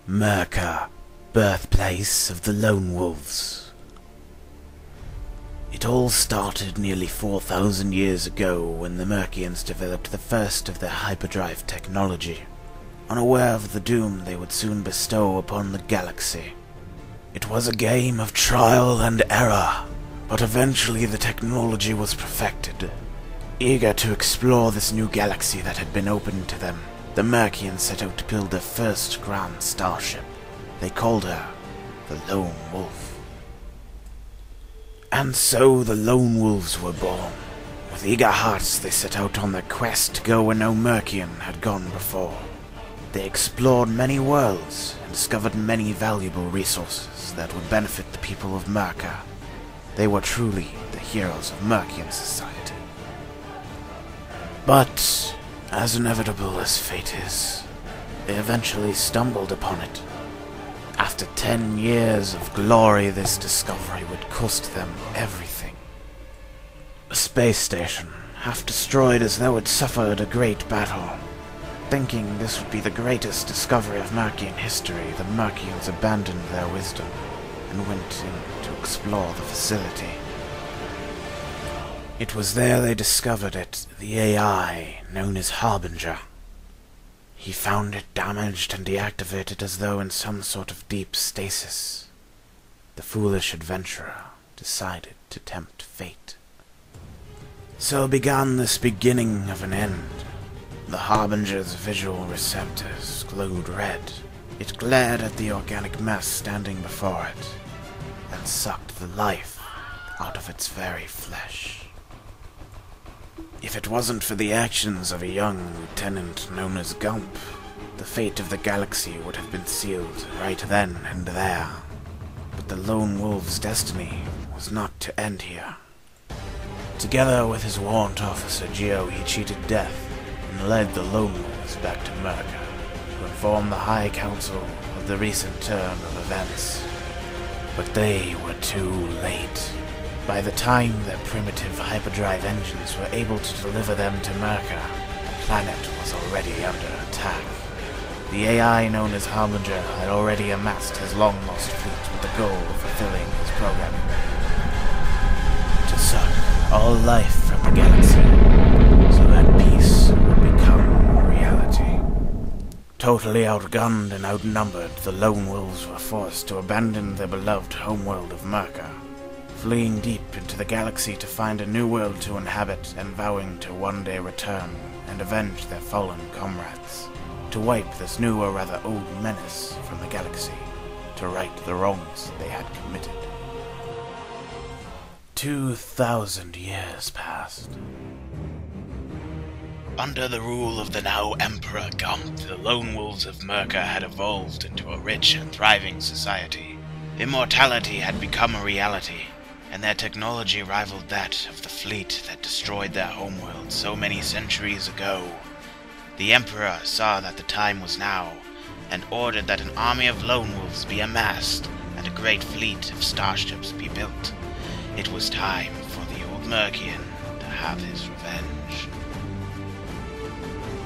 Merca, birthplace of the Lone Wolves. It all started nearly 4,000 years ago when the Mercians developed the first of their hyperdrive technology, unaware of the doom they would soon bestow upon the galaxy. It was a game of trial and error, but eventually the technology was perfected. Eager to explore this new galaxy that had been opened to them, the Mercians set out to build their first grand starship. They called her the Lone Wolf. And so the Lone Wolves were born. With eager hearts they set out on their quest to go where no Mercian had gone before. They explored many worlds and discovered many valuable resources that would benefit the people of Merca. They were truly the heroes of Mercian society. But as inevitable as fate is, they eventually stumbled upon it. After 10 years of glory, this discovery would cost them everything. A space station, half destroyed as though it suffered a great battle. Thinking this would be the greatest discovery of Mercian history, the Mercians abandoned their wisdom and went in to explore the facility. It was there they discovered it, the AI, known as Harbinger. He found it damaged and deactivated as though in some sort of deep stasis. The foolish adventurer decided to tempt fate. So began this beginning of an end. The Harbinger's visual receptors glowed red. It glared at the organic mass standing before it, and sucked the life out of its very flesh. If it wasn't for the actions of a young lieutenant known as Gump, the fate of the galaxy would have been sealed right then and there. But the Lone Wolf's destiny was not to end here. Together with his warrant officer Geo, he cheated death and led the Lone Wolves back to Merca to inform the High Council of the recent turn of events. But they were too late. By the time their primitive hyperdrive engines were able to deliver them to Merca, the planet was already under attack. The AI known as Harbinger had already amassed his long-lost fleet with the goal of fulfilling his programming. To suck all life from the galaxy, so that peace would become reality. Totally outgunned and outnumbered, the Lone Wolves were forced to abandon their beloved homeworld of Merca, fleeing deep into the galaxy to find a new world to inhabit and vowing to one day return and avenge their fallen comrades, to wipe this new or rather old menace from the galaxy, to right the wrongs they had committed. 2,000 years passed. Under the rule of the now Emperor Gump, the Lone Wolves of Merca had evolved into a rich and thriving society. Immortality had become a reality, and their technology rivaled that of the fleet that destroyed their homeworld so many centuries ago. The Emperor saw that the time was now, and ordered that an army of Lone Wolves be amassed and a great fleet of starships be built. It was time for the old Mercian to have his revenge.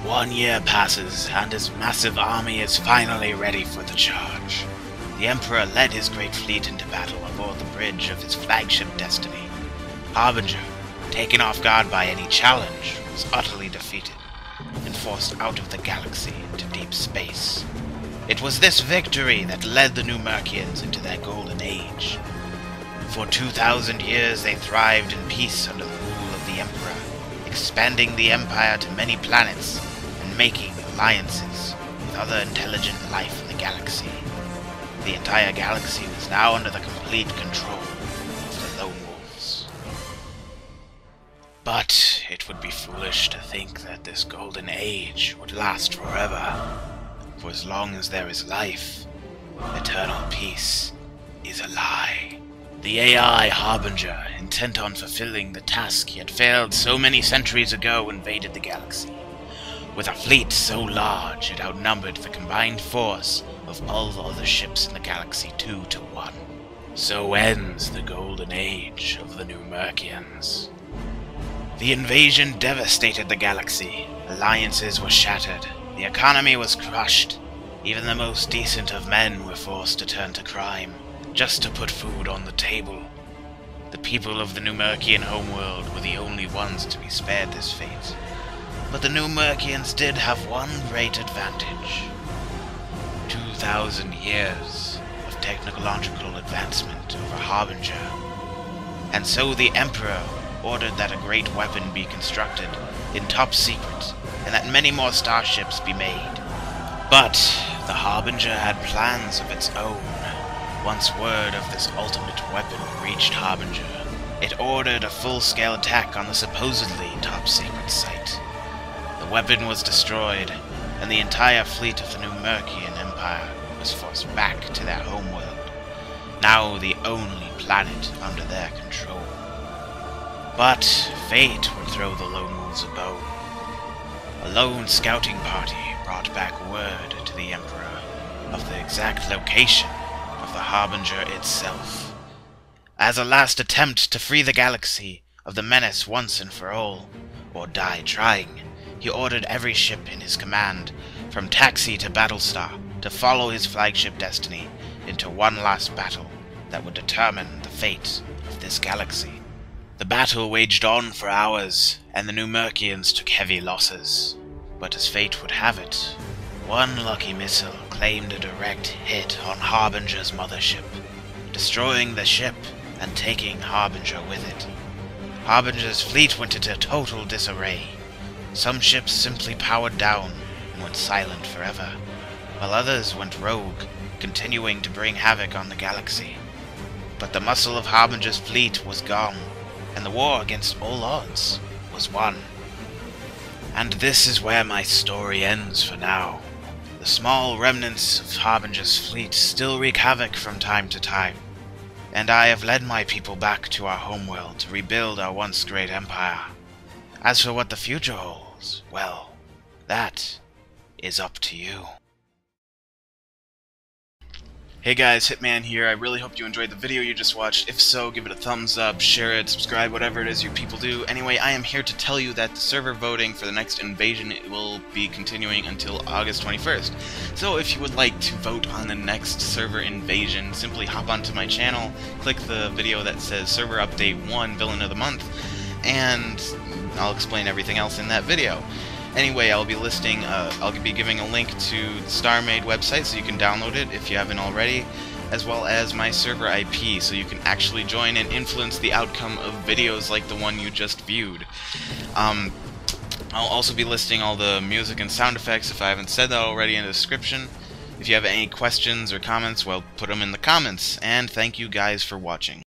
1 year passes, and his massive army is finally ready for the charge. The Emperor led his great fleet into battle aboard the bridge of his flagship Destiny. Harbinger, taken off guard by any challenge, was utterly defeated and forced out of the galaxy into deep space. It was this victory that led the New Mercians into their golden age. For 2,000 years they thrived in peace under the rule of the Emperor, expanding the Empire to many planets and making alliances with other intelligent life in the galaxy. The entire galaxy was now under the complete control of the Lone Wolves. But it would be foolish to think that this golden age would last forever. For as long as there is life, eternal peace is a lie. The AI Harbinger, intent on fulfilling the task he had failed so many centuries ago, invaded the galaxy. With a fleet so large it outnumbered the combined force of all the other ships in the galaxy 2 to 1. So ends the golden age of the New Mercians. The invasion devastated the galaxy. Alliances were shattered. The economy was crushed. Even the most decent of men were forced to turn to crime, just to put food on the table. The people of the Numercian homeworld were the only ones to be spared this fate. But the Numercians did have one great advantage. 2,000 years of technological advancement over Harbinger. And so the Emperor ordered that a great weapon be constructed in top secret, and that many more starships be made. But the Harbinger had plans of its own. Once word of this ultimate weapon reached Harbinger, it ordered a full-scale attack on the supposedly top-secret site. The weapon was destroyed, and the entire fleet of the Numercian Empire was forced back to their homeworld, now the only planet under their control. But fate would throw the lone wolves a bone. A lone scouting party brought back word to the Emperor of the exact location of the Harbinger itself. As a last attempt to free the galaxy of the menace once and for all, or die trying, he ordered every ship in his command, from Taxi to Battlestar, to follow his flagship Destiny into one last battle that would determine the fate of this galaxy. The battle waged on for hours, and the Numercians took heavy losses. But as fate would have it, one lucky missile claimed a direct hit on Harbinger's mothership, destroying the ship and taking Harbinger with it. Harbinger's fleet went into total disarray. Some ships simply powered down and went silent forever, while others went rogue, continuing to bring havoc on the galaxy. But the muscle of Harbinger's fleet was gone, and the war against all odds was won. And this is where my story ends for now. The small remnants of Harbinger's fleet still wreak havoc from time to time, and I have led my people back to our homeworld to rebuild our once great empire. As for what the future holds, well, that is up to you. Hey guys, Hitman here. I really hope you enjoyed the video you just watched. If so, give it a thumbs up, share it, subscribe, whatever it is you people do. Anyway, I am here to tell you that the server voting for the next invasion will be continuing until August 21st. So if you would like to vote on the next server invasion, simply hop onto my channel, click the video that says Server Update 1 Villain of the Month, and I'll explain everything else in that video. Anyway, I'll be giving a link to the Starmade website so you can download it if you haven't already, as well as my server IP so you can actually join and influence the outcome of videos like the one you just viewed. I'll also be listing all the music and sound effects if I haven't said that already in the description. If you have any questions or comments, well, put them in the comments, and thank you guys for watching.